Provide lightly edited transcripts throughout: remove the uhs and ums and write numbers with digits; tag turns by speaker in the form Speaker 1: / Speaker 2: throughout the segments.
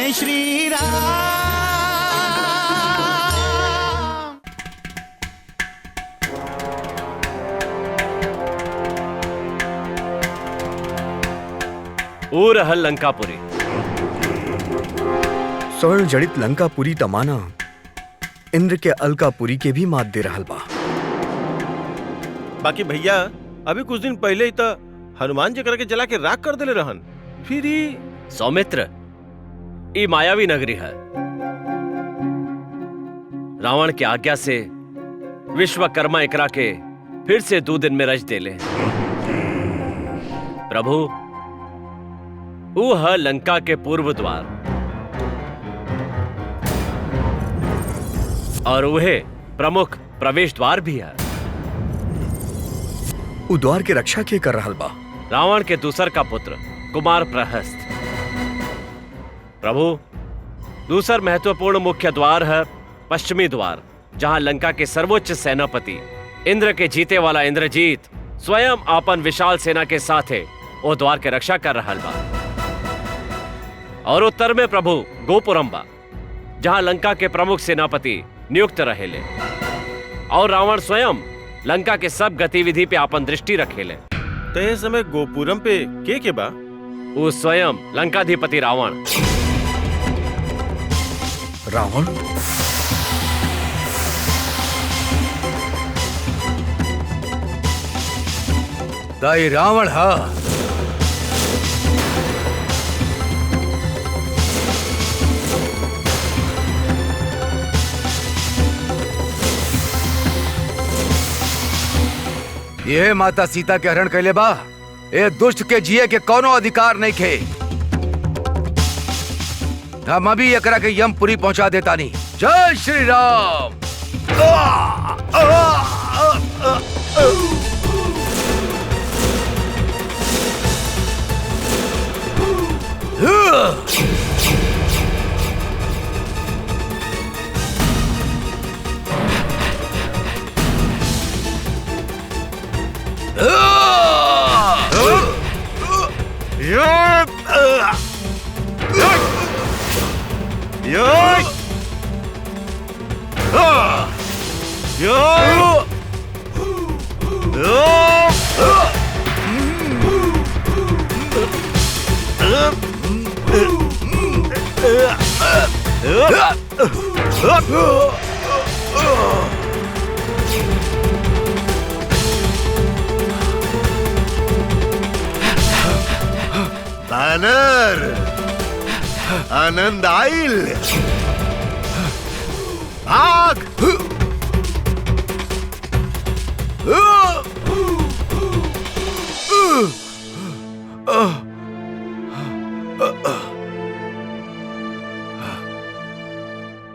Speaker 1: जय श्री राम।
Speaker 2: ऊ रहल लंकापुरी।
Speaker 3: स्वर्ण जड़ित लंकापुरी तमाना इंद्र के अलकापुरी के भी मात दे रहल बा।
Speaker 4: बाकी भैया अभी कुछ दिन पहले ही तो हनुमान जी करके जला के राख कर दिले रहन। फिर ही
Speaker 2: सौमित्र, ई मायावी नगरी है। रावण की आज्ञा से विश्वकर्मा एकरा के फिर से 2 दिन में रच देले। प्रभु, ऊ है लंका के पूर्व द्वार और वह प्रमुख प्रवेश द्वार भी है।
Speaker 3: उ द्वार के रक्षा के कर रहल बा?
Speaker 2: रावण के दूसर का पुत्र कुमार प्रहस्त। प्रभु, दूसर महत्वपूर्ण मुख्य द्वार है पश्चिमी द्वार, जहां लंका के सर्वोच्च सेनापति इंद्र के जीते वाला इंद्रजीत स्वयं आपन विशाल सेना के साथे वो द्वार के रक्षा कर रहल बा। और उत्तर में प्रभु गोपुरम बा, जहां लंका के प्रमुख सेनापति नियुक्त रहेले और रावण स्वयं लंका के सब गतिविधि पे आपन दृष्टि रखेले।
Speaker 4: तय समय गोपुरम पे के बा?
Speaker 2: वो स्वयं लंकाधिपति रावण।
Speaker 3: रावण?
Speaker 5: दाई रावण हा। ये माता सीता के हरण कैले बा। ए दुष्ट के जिए के कोनो अधिकार नहीं खे। हम अभी एकरा के यमपुरी पहुंचा देता नहीं। जय श्री राम।
Speaker 6: बानर, आनंद आइल। भाग।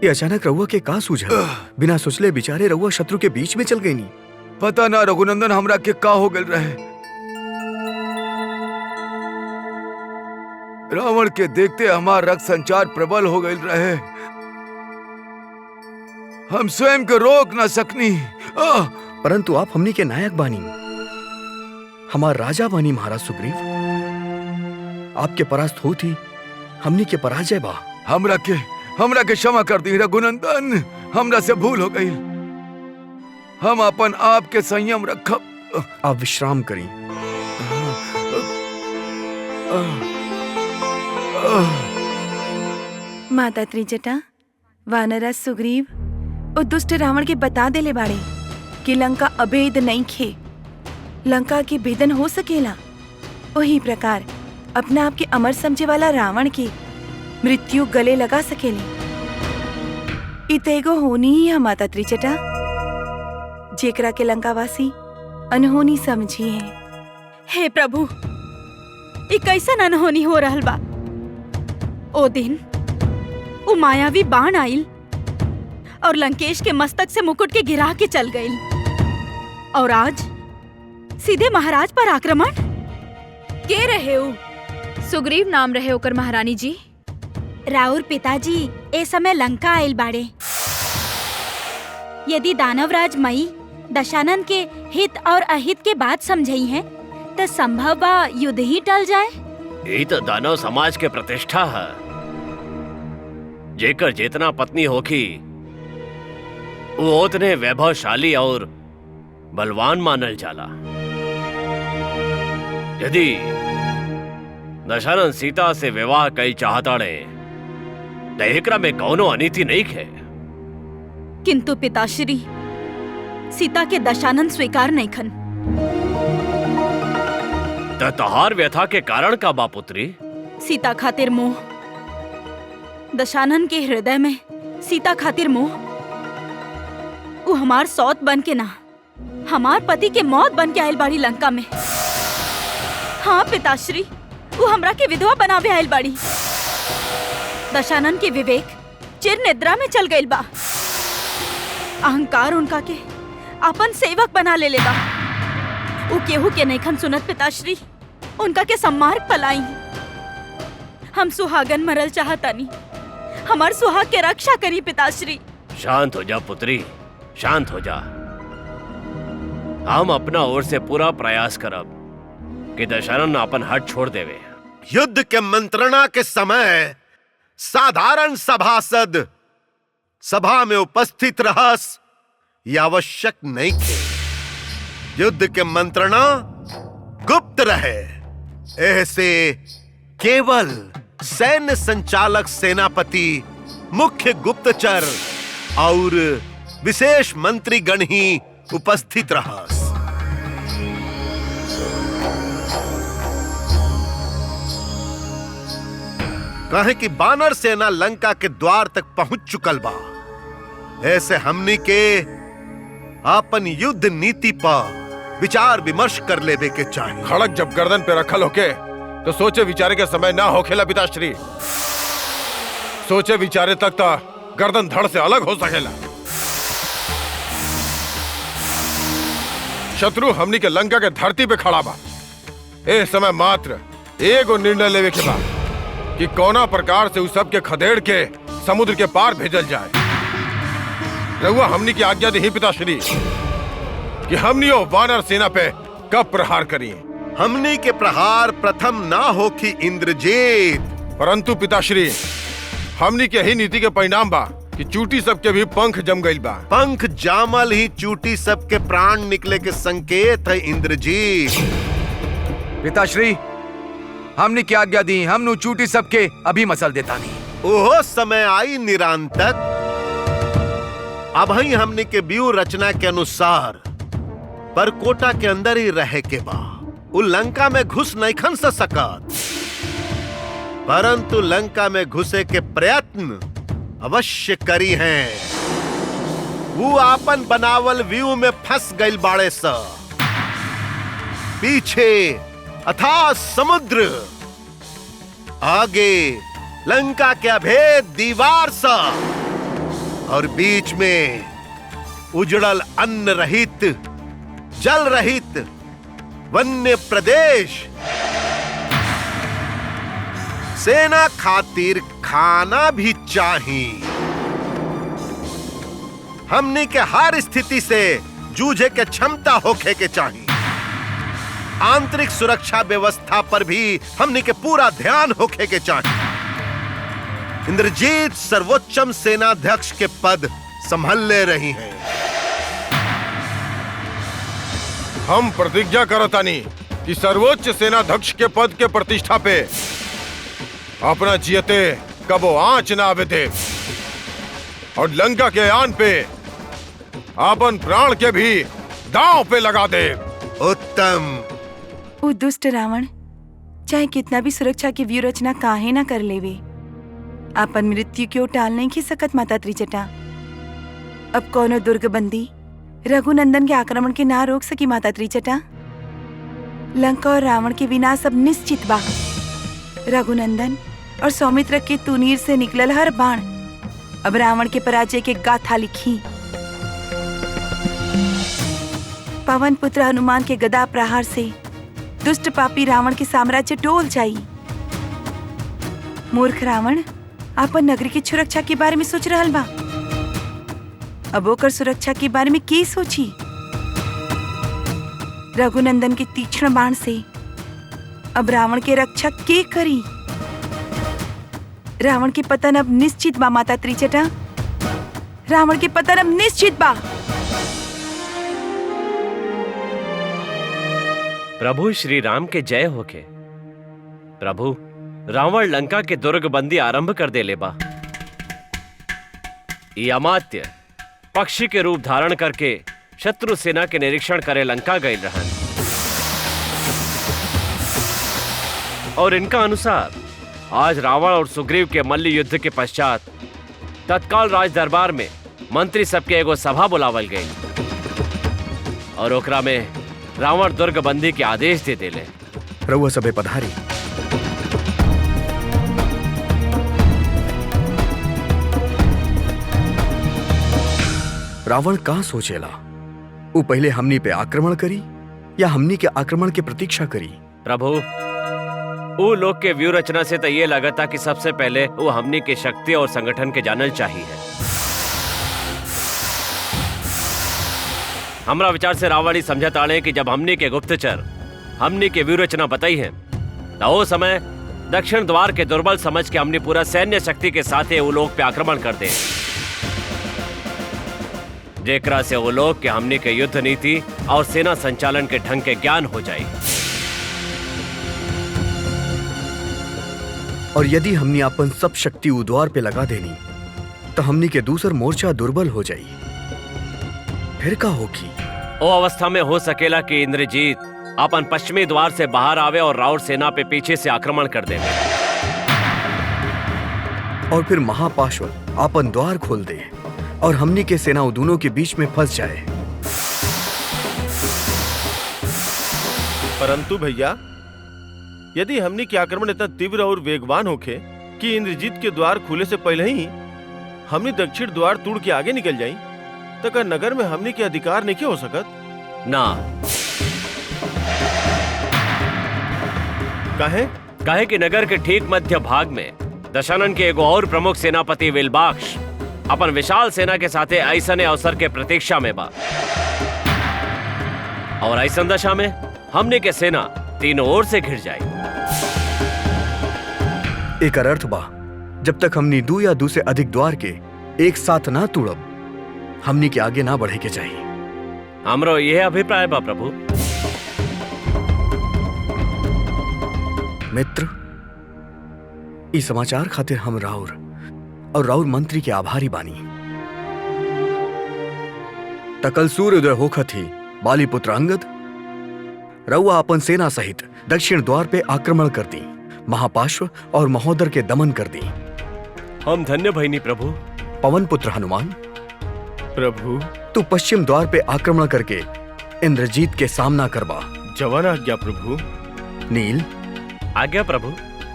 Speaker 3: ये अचानक रउआ के का सूझा? बिना सोचले बेचारे रउआ शत्रु के बीच में चल गई नी।
Speaker 5: पता ना रघुनंदन, हमरा के का हो गल रहे। रावण के देखते हमार रक्त संचार प्रबल हो गई रहे। हम स्वयं को रोक ना सकनी।
Speaker 3: परंतु आप हमनी के नायक बानी, हमार राजा बानी महाराज सुग्रीव। आपके परास्त होती हमनी के पराजय बा।
Speaker 5: हमरा के क्षमा कर दी रघुनंदन, हमरा से भूल हो गई। हम अपन आप के संयम रखब।
Speaker 3: आप विश्राम करी।
Speaker 7: माता त्रिजटा, वानरराज सुग्रीव और दुष्ट रावण के बता देले बाड़े कि लंका अभेद नहीं खे। लंका के भेदन हो सकेला। वही प्रकार अपना आप के अमर समझे वाला रावण की मृत्यु गले लगा सकेले। इतेगो होनी ही है माता त्रिजटा, जेकरा के लंकावासी अनहोनी समझी है।
Speaker 8: हे प्रभु, ये कैसन अनहोनी हो रहल बा। ओ दिन वो मायावी बाण आइल और लंकेश के मस्तक से मुकुट के गिरा के चल गई, और आज सीधे महाराज पर आक्रमण।
Speaker 9: के रहे हो? सुग्रीव नाम रहे ओकर महारानी जी।
Speaker 8: राउर पिताजी ए समय लंका आइल बाड़े। यदि दानवराज मई दशानन के हित और अहित के बात समझई है तो संभव बा युद्ध ही टल जाए।
Speaker 2: यही तो दानव समाज के प्रतिष्ठा है। जेकर जितना पत्नी होखी वो उतने वैभवशाली और बलवान मानल जाला। यदि दशरथ सीता से विवाह कई चाहताड़े तो एकरा में कौनो अनीति नहीं है।
Speaker 8: किंतु पिताश्री सीता के दशानन स्वीकार नहीं खन।
Speaker 2: तहार व्यथा के कारण का बा पुत्री?
Speaker 8: सीता खातिर मोह, दशानन के हृदय में सीता खातिर मोह। वो हमार सौत बन के ना, हमार पति के मौत बन के आयल बाड़ी लंका में। हाँ पिताश्री, वो हमरा के विधवा बनावे आयल बाड़ी। दशानन के विवेक चिर निद्रा में चल गइल बा। अहंकार उनका के अपन सेवक बना ले बा। वो केहू के नैखन सुनत पिताश्री, उनका के सम्मार्ग पलाई। हम सुहागन मरल चाहतानी, हमार सुहाग के रक्षा करी पिताश्री।
Speaker 2: शांत हो जा पुत्री, शांत हो जा। हम अपना ओर से पूरा प्रयास करब कि दशरथ अपन हट छोड़ देवे।
Speaker 6: युद्ध के मंत्रणा के समय साधारण सभासद सभा में उपस्थित रहस यह आवश्यक नहीं थे। युद्ध के मंत्रणा गुप्त रहे। ऐसे केवल सैन्य संचालक, सेनापति, मुख्य गुप्तचर और विशेष मंत्रीगण ही उपस्थित रहस। कहे कि बानर सेना लंका के द्वार तक पहुंच चुकल बा। ऐसे हमनी के अपन युद्ध नीति पर विचार विमर्श कर लेवे के चाहिए।
Speaker 4: खड़क जब गर्दन पे रखल होके तो सोचे विचारे के समय ना होखेला पिताश्री। सोचे विचारे तक तो गर्दन धड़ से अलग हो सकेला। शत्रु हमनी के लंका के धरती पे खड़ा बा। ए समय मात्र एगो निर्णय लेवे के बा कि कौना प्रकार से उस सब के खदेड़ के समुद्र के पार भेजल जाए। रहुआ हमनी की आज्ञा दी पिताश्री कि हमनी ओ वानर सेना पे कब प्रहार करिए।
Speaker 6: हमनी के प्रहार प्रथम ना हो कि इंद्रजीत,
Speaker 4: परंतु पिताश्री हमनी के ही नीति के परिणाम बा कि चूटी सबके भी पंख जम गइल बा।
Speaker 6: पंख जामल ही चूटी सबके प्राण निकले के संकेत है इंद्रजीत।
Speaker 5: पिताश्री हमने क्या आज्ञा दी, हमनु चूटी सबके अभी मसल देता नहीं।
Speaker 6: ओहो समय आई निरांतक। अब ही हमने के व्यू रचना के अनुसार परकोटा के अंदर ही रहे के बा। उ लंका में घुस नहीं खन सकत, परंतु लंका में घुसे के प्रयत्न अवश्य करी हैं। वो आपन बनावल व्यू में फंस गइल बाड़े सा। पीछे अथाह समुद्र, आगे लंका के अभेद दीवार सा, और बीच में उजड़ल अन्न रहित, जल रहित वन्य प्रदेश। सेना खातिर खाना भी चाहिए। हमने के हर स्थिति से जूझे के क्षमता होखे के चाहिए। आंतरिक सुरक्षा व्यवस्था पर भी हमने के पूरा ध्यान होखे के चाहिए। इंद्रजीत सर्वोच्चम सेनाध्यक्ष के पद संभाल ले रही हैं।
Speaker 4: हम प्रतिज्ञा करतानी कि सर्वोच्च सेनाध्यक्ष के पद के प्रतिष्ठा पे अपना जियते कबो आंच ना आवे दे, और लंका के आन पे अपन प्राण के भी दांव पे लगा दे।
Speaker 6: उत्तम।
Speaker 7: वो दुष्ट रावण चाहे कितना भी सुरक्षा की व्यू रचना काहे ना कर लेवे, अपन मृत्यु क्यों टाल नहीं खी सकत माता त्रिजटा। अब कौनो दुर्गबंदी रघुनंदन के आक्रमण के ना रोक सकी माता त्रिजटा। लंका और रावण के विनाश अब निश्चित बा। रघुनंदन और सौमित्र के तुनीर से निकलल हर बाण अब रावण के पराजय के गाथा लिखी। पवन पुत्र हनुमान के गदा प्रहार से दुष्ट पापी रावण के साम्राज्य डोल जाई। मूर्ख रावण अपन नगरी की सुरक्षा के बारे में सोच रहल बा। अब ओकर सुरक्षा के बारे में की सोची। रघुनंदन के तीक्ष्ण बाण से अब रावण के रक्षा के करी। रावण के पतन अब निश्चित बा माता त्रिजटा। रावण के पतन अब निश्चित बा।
Speaker 2: प्रभु श्री राम के जय होके। प्रभु, रावण लंका के दुर्ग बंदी आरंभ कर दे लेबा। ये अमात्य पक्षी के रूप धारण करके शत्रु सेना के निरीक्षण करे लंका गए रहन, और इनका अनुसार आज रावण और सुग्रीव के मल्ल युद्ध के पश्चात तत्काल राज दरबार में मंत्री सबके एगो सभा बुलावल गई और ओकरा में रावण दुर्ग बंदी के आदेश दे देले।
Speaker 3: रउआ सबे पधारी। रावण कहां सोचेला वो पहले हमनी पे आक्रमण करी या हमनी के आक्रमण की प्रतीक्षा करी?
Speaker 2: प्रभु, वो लोग के व्यू रचना से तो ये लगा था कि सबसे पहले वो हमनी के शक्ति और संगठन के जानल चाहिए। हमरा विचार से रावण ही समझा ताड़े कि जब हमनी के गुप्तचर हमनी के व्यू रचना बताई है तो वो समय दक्षिण द्वार के दुर्बल समझ के हमने पूरा सैन्य शक्ति के साथ वो लोग पे आक्रमण कर दे, जेकरा से वो लोग के हमनी के युद्ध नीति और सेना संचालन के ढंग के ज्ञान हो जाए।
Speaker 3: और यदि हमनी अपन सब शक्ति उद्वार पे लगा देनी तो हमनी के दूसर मोर्चा दुर्बल हो जाई, फिर का होगी?
Speaker 2: वो अवस्था में हो सकेला कि इंद्रजीत अपन पश्चिमी द्वार से बाहर आवे और राउर सेना पे पीछे से आक्रमण कर दे,
Speaker 3: और फिर महापाश्व अपन द्वार खोल दे और हमनी के सेना दोनों के बीच में फंस जाए।
Speaker 1: परंतु भैया, यदि हमनी के आक्रमण इतना तीव्र और वेगवान होखे कि इंद्रजीत के द्वार खुले से पहले ही हमनी दक्षिण द्वार तोड़ के आगे निकल जाई, तो का नगर में हमनी के अधिकार नहीं हो सकत?
Speaker 2: ना। काहे कि नगर के ठीक मध्य भाग में दशानन के एगो और प्रमुख सेनापति विलबाक्ष अपन विशाल सेना के साथे ऐसने अवसर के प्रतीक्षा में बा, और ऐसन दशा में हमने के सेना तीनों ओर से घिर जाए।
Speaker 3: एक अर्थ बा, जब तक हमनी दो या दो से अधिक द्वार के एक साथ ना तोड़ब हमनी के आगे ना बढ़े के चाहिए।
Speaker 2: हमरो यह अभिप्राय बा प्रभु।
Speaker 3: मित्र, इस समाचार खातिर हम राउर और राउर मंत्री के आभारी बानी। तकल सूर्योदय होखत ही बाली पुत्र अंगद रउआ अपन सेना सहित दक्षिण द्वार पे आक्रमण कर दी, महापाश्व और महोदर के दमन कर दी।
Speaker 2: हम धन्य भईनी प्रभु।
Speaker 3: पवन पुत्र हनुमान,
Speaker 1: प्रभु
Speaker 3: तू पश्चिम द्वार पे आक्रमण करके इंद्रजीत के सामना करबा।
Speaker 1: जवान आज्ञा प्रभु।
Speaker 3: नील,
Speaker 2: आज्ञा प्रभु।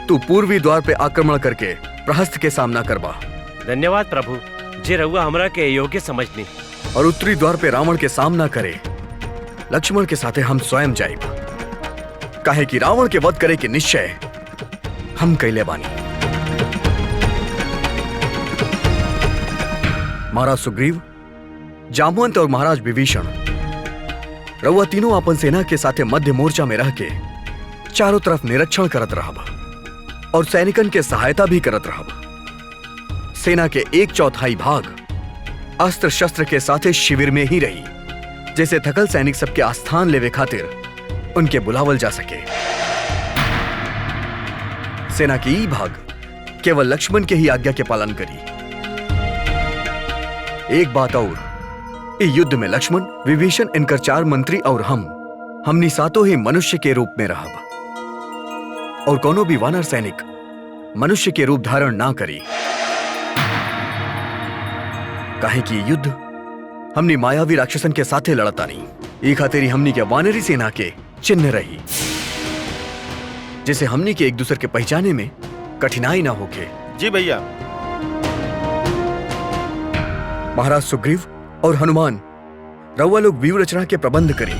Speaker 3: तू पूर्वी द्वार पे आक्रमण करके प्रहस्त के सामना करबा।
Speaker 2: धन्यवाद प्रभु, जे रउआ हमरा के योग्य समझनी।
Speaker 3: और उत्तरी द्वार पे रावण के सामना करे लक्ष्मण के साथे हम स्वयं जाइब, काहे कि रावण के वध करे के निश्चय हम कैले बानी। महाराज सुग्रीव, जामवंत और महाराज विभीषण, रउआ तीनों अपन सेना के साथे मध्य मोर्चा में रह के चारों तरफ निरीक्षण करत रहब और सैनिकन के सहायता भी करत रहब। सेना के 1/4 भाग अस्त्र शस्त्र के साथे शिविर में ही रही, जैसे थकल सैनिक सबके आस्थान लेवे खातिर उनके बुलावल जा सके। सेना की ई भाग केवल लक्ष्मण के ही आज्ञा के पालन करी। एक बात और, इस युद्ध में लक्ष्मण, विभीषण, इनकर 4 मंत्री और हमनी सातों ही मनुष्य के रूप में रहब, और कोनो भी वानर सैनिक मनुष्य के रूप धारण ना करी, काहे कि युद्ध हमनी मायावी राक्षसन के साथे लड़तानी। ई खातिर हमनी के वानरी सेना के चिन्ह रही, जिसे हमनी के एक दूसरे के पहचाने में कठिनाई ना होके।
Speaker 1: जी भैया।
Speaker 3: महाराज सुग्रीव और हनुमान, रउआ लोग व्यूह रचना के प्रबंध करी,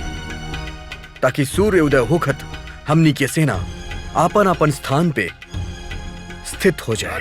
Speaker 3: ताकि सूर्य उदय होखत हमनी के सेना आपन आपन स्थान पे स्थित हो जाए।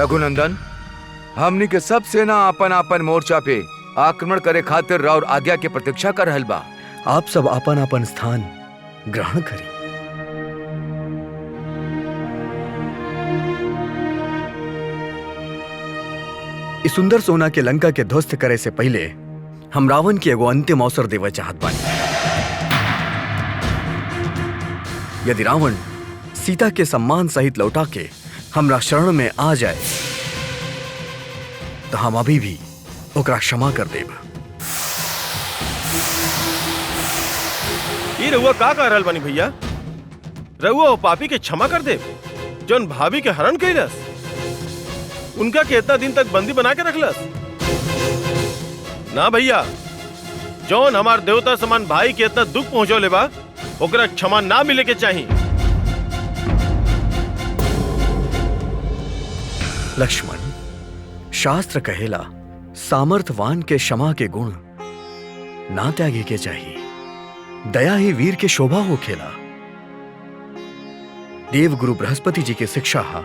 Speaker 5: रघुनंदन, हमनी के सब सेना अपन अपन मोर्चा पे आक्रमण करे खातिर राउर आज्ञा के प्रतीक्षा कर रहल बा।
Speaker 3: आप सब अपन अपन स्थान ग्रहण करी। इस सुंदर सोना के लंका के ध्वस्त करे से पहले हम रावण के एगो अंतिम अवसर देवे चाहत बानी। यदि रावण सीता के सम्मान सहित लौटा के हमरा शरण में आ जाए तो हम अभी भी ओकरा क्षमा कर देब।
Speaker 1: ये रउआ का कह रहल बानी भैया? रउआ वो पापी के क्षमा कर दे जौन भाभी के हरण कैलस, उनका के इतना दिन तक बंदी बना के रखलस? ना भैया, जौन हमार देवता समान भाई के इतना दुख पहुंचौले बा ओकरा क्षमा ना मिले के चाहिए।
Speaker 3: लक्ष्मण, शास्त्र कहेला सामर्थवान के क्षमा के गुण ना त्यागे के चाहिए, दया ही वीर के शोभा हो खेला। देव गुरु बृहस्पति जी के शिक्षा हा,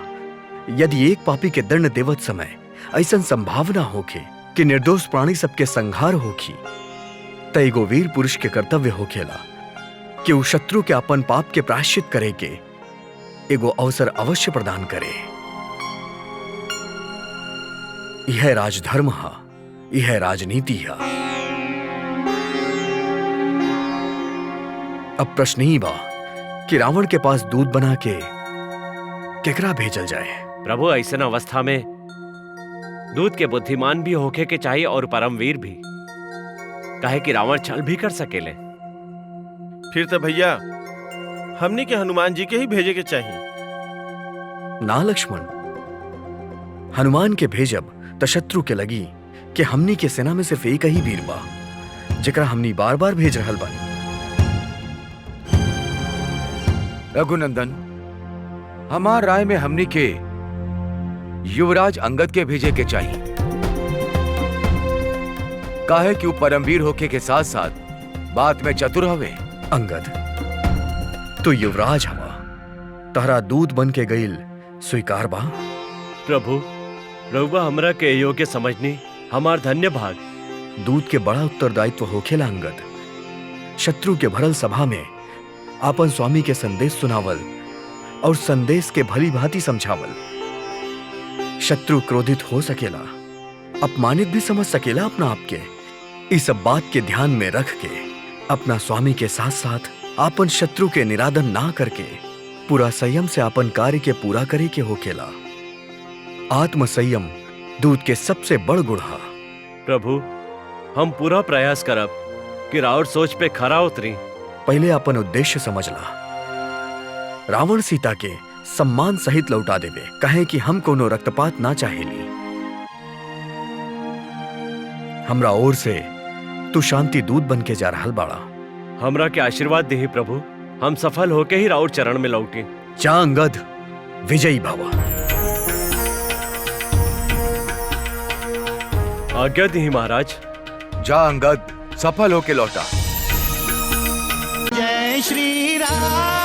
Speaker 3: यदि एक पापी के दंड देवत समय ऐसन संभावना होखे कि निर्दोष प्राणी सबके संहार होखी, त एगो वीर पुरुष के कर्तव्य होखेला कि वो शत्रु के अपन पाप के प्रायश्चित करे के एगो अवसर अवश्य प्रदान करे। यह राजधर्म हा, यह राजनीति हा। अब प्रश्न ही बा कि रावण के पास दूध बना के केकरा भेजल जाए।
Speaker 2: प्रभु, ऐसन अवस्था में दूध के बुद्धिमान भी होके के चाहिए और परमवीर भी, काहे कि रावण छल भी कर सकेले।
Speaker 1: फिर तो भैया हमने के हनुमान जी के ही भेजे के चाहिए।
Speaker 3: ना लक्ष्मण, हनुमान के भेजब त शत्रु के लगी कि हमनी के सेना में सिर्फ एक ही वीर बा जेकरा हमनी बार बार भेज रहल बानी।
Speaker 5: रघुनंदन, हमार राय में हमनी के युवराज अंगद के भेजे के चाहिए, काहे कि वो परमवीर होके के साथ साथ बात में चतुर हवे।
Speaker 3: अंगद, तू युवराज हवा, तहरा दूध बन के गईल स्वीकार बा।
Speaker 2: प्रभु, रउआ हमरा के योग्य समझनी हमार धन्य भाग।
Speaker 3: दूध के बड़ा उत्तरदायित्व होखेला अंगद। शत्रु के भरल सभा में आपन स्वामी के संदेश सुनावल और संदेश के भली भांति समझावल। शत्रु क्रोधित हो सकेला, अपमानित भी समझ सकेला अपना आप के। इस सब बात के ध्यान में रख के अपना स्वामी के साथ साथ आपन शत्रु के निरादन ना करके पूरा संयम से आपन कार्य के पूरा करे के होखेला। आत्म संयम दूध के सबसे बड़ गुण हा।
Speaker 2: प्रभु, हम पूरा प्रयास करब कि राउर सोच पे खरा उतरी।
Speaker 3: पहले अपन उद्देश्य समझला। रावण सीता के सम्मान सहित लौटा देवे, कहे कि हम कोनो रक्तपात ना चाहेली। हमरा ओर से तू शांति दूत बन के जा रहल बाड़ा।
Speaker 2: हमरा के आशीर्वाद दे प्रभु, हम सफल होके ही राउर चरण में लौटे।
Speaker 3: जा अंगद, विजयी भवा।
Speaker 2: आज्ञा दी महाराज।
Speaker 5: जा अंगद, सफल होके लौटा।
Speaker 10: जय श्री राम।